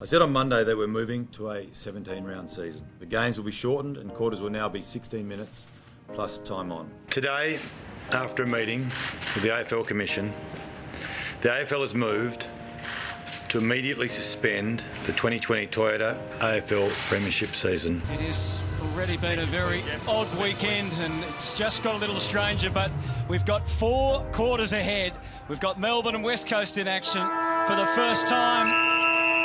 I said on Monday that we're moving to a 17-round season. The games will be shortened and quarters will now be 16 minutes plus time on. Today, after a meeting with the AFL Commission, the AFL has moved to immediately suspend the 2020 Toyota AFL Premiership season. It has already been a very odd weekend and it's just got a little stranger, but we've got 4 quarters ahead. We've got Melbourne and West Coast in action for the first time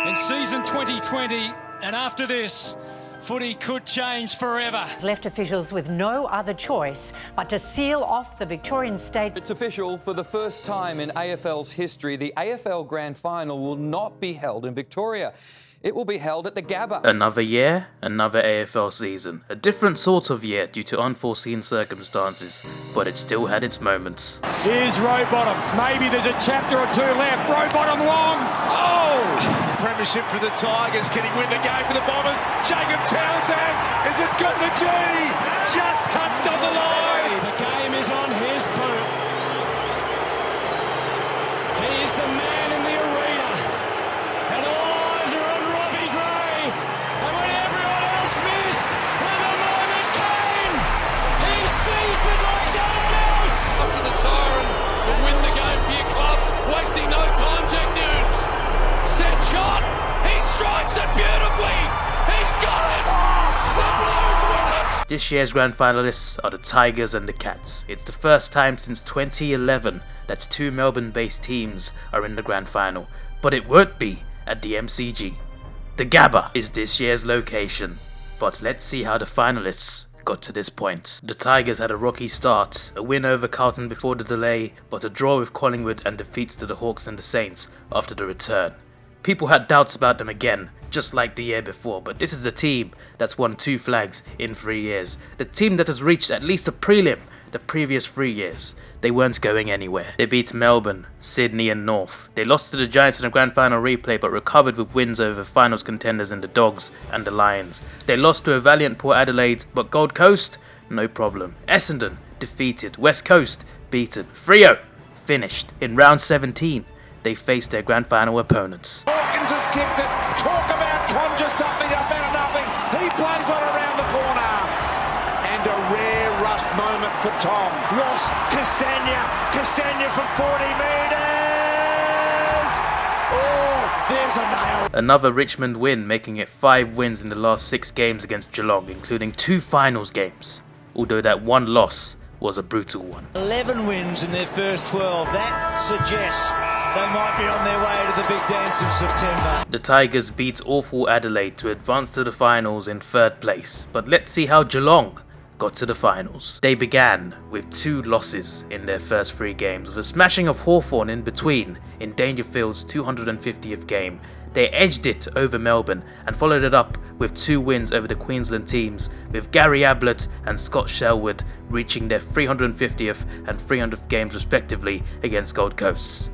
in season 2020, and after this, footy could change forever. Left officials with no other choice but to seal off the Victorian state. It's official. For the first time in AFL's history, the AFL Grand Final will not be held in Victoria. It will be held at the Gabba. Another year, another AFL season. A different sort of year due to unforeseen circumstances, but it still had its moments. Here's Rowbottom. Maybe there's a chapter or 2 left. Rowbottom long. Oh! Premiership for the Tigers. Can he win the game for the Bombers? Jacob Townsend. Has it got the journey? Just touched on the line. The game is on his boot. He is the man in the arena. And all eyes are on Robbie Gray. And when everyone else missed, when the moment came, he seized it like no one else. After the siren to win the game for your club. Wasting no time, Jack News. Set shot. He strikes it beautifully. He's got it. The Blues win it. This year's grand finalists are the Tigers and the Cats. It's the first time since 2011 that 2 Melbourne-based teams are in the grand final, but it won't be at the MCG. The Gabba is this year's location, but let's see how the finalists got to this point. The Tigers had a rocky start, a win over Carlton before the delay, but a draw with Collingwood and defeats to the Hawks and the Saints after the return. People had doubts about them again, just like the year before, but this is the team that's won 2 flags in 3 years. The team that has reached at least a prelim the previous 3 years. They weren't going anywhere. They beat Melbourne, Sydney and North. They lost to the Giants in the grand final replay but recovered with wins over finals contenders in the Dogs and the Lions. They lost to a valiant Port Adelaide, but Gold Coast, no problem. Essendon defeated. West Coast beaten. Freo finished in round 17. They faced their grand final opponents. Hawkins has kicked it. Talk about conjure something up out of nothing. He plays one around the corner. And a rare rushed moment for Tom. Ross Castagna from 40 metres. Oh, there's a nail. Another Richmond win, making it 5 wins in the last 6 games against Geelong, including 2 finals games, although that one loss was a brutal one. 11 wins in their first 12. That suggests they might be on their way to the big dance in September. The Tigers beat awful Adelaide to advance to the finals in 3rd place, but let's see how Geelong got to the finals. They began with 2 losses in their first 3 games, with a smashing of Hawthorn in between in Dangerfield's 250th game. They edged it over Melbourne and followed it up with 2 wins over the Queensland teams, with Gary Ablett and Scott Sherwood reaching their 350th and 300th games respectively against Gold Coast.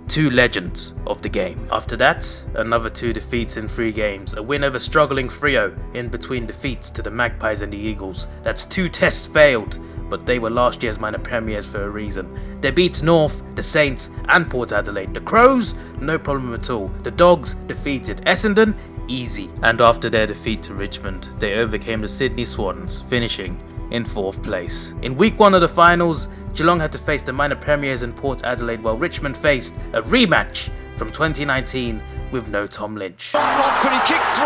2 legends of the game. After that, another 2 defeats in 3 games, a win over struggling Freo in between defeats to the Magpies and the Eagles. That's 2 tests failed, but they were last year's minor premiers for a reason. They beat North, the Saints and Port Adelaide. The Crows, no problem at all. The Dogs defeated Essendon, easy. And after their defeat to Richmond, they overcame the Sydney Swans, finishing in 4th place. In week 1 of the finals, Geelong had to face the minor premiers in Port Adelaide, while Richmond faced a rematch from 2019 with no Tom Lynch. Could he kick 3?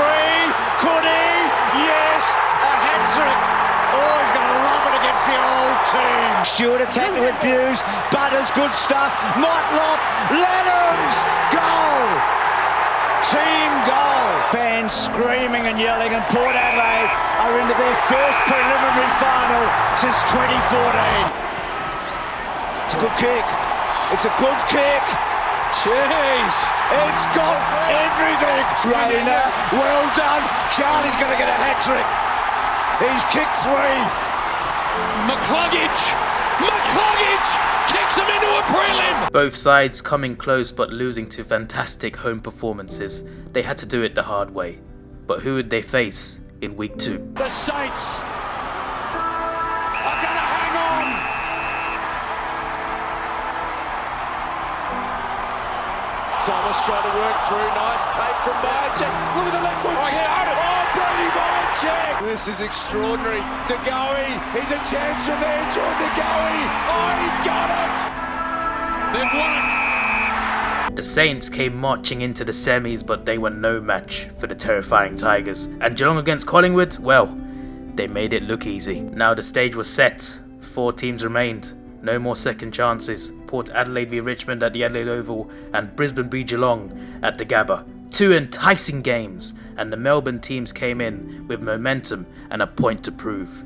Could he? Yes! A hat-trick! Oh, he's going to love it against the old team. Stewart attacking with Hughes. Butters, good stuff. Motlop, Lennams, goal! Team goal! Fans screaming and yelling, and Port Adelaide are into their first preliminary final since 2014. It's a good kick. It's a good kick. Jeez. It's got everything. Rayner, well done. Charlie's going to get a hat-trick. He's kicked 3. McCluggage kicks him into a prelim. Both sides coming close but losing to fantastic home performances. They had to do it the hard way. But who would they face in week 2? The Saints are going to hang on. Thomas trying to work through. Nice take from Myercheck. Look at the left foot kick. Oh, Brady Myercheck. This is extraordinary. De Goey. He's a chance from there. Jordan De Goey. Oh, he got it. They've won it. The Saints came marching into the semis, but they were no match for the terrifying Tigers. And Geelong against Collingwood, well, they made it look easy. Now the stage was set. 4 teams remained. No more second chances. Port Adelaide v Richmond at the Adelaide Oval and Brisbane v Geelong at the Gabba. 2 enticing games, and the Melbourne teams came in with momentum and a point to prove.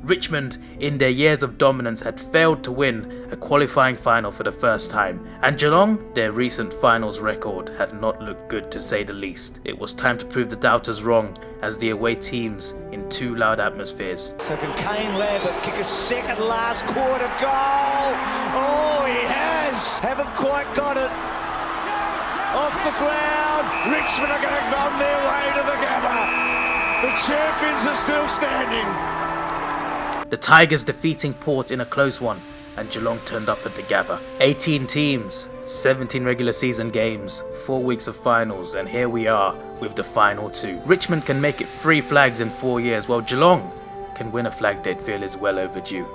Richmond, in their years of dominance, had failed to win a qualifying final for the first time, and Geelong, their recent finals record, had not looked good to say the least. It was time to prove the doubters wrong as the away teams in 2 loud atmospheres. So can Kane Lambert kick a second last quarter goal? Oh, he has! Haven't quite got it. Off the ground. Richmond are going to on their way to the Gabba. The champions are still standing. The Tigers defeating Port in a close one, and Geelong turned up at the Gabba. 18 teams, 17 regular season games, 4 weeks of finals, and here we are with the final 2. Richmond can make it 3 flags in 4 years, while Geelong can win a flag they'd feel is well overdue.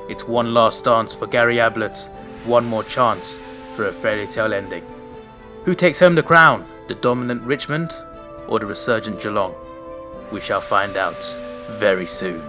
It's one last dance for Gary Ablett, one more chance for a fairy tale ending. Who takes home the crown? The dominant Richmond or the resurgent Geelong? We shall find out very soon.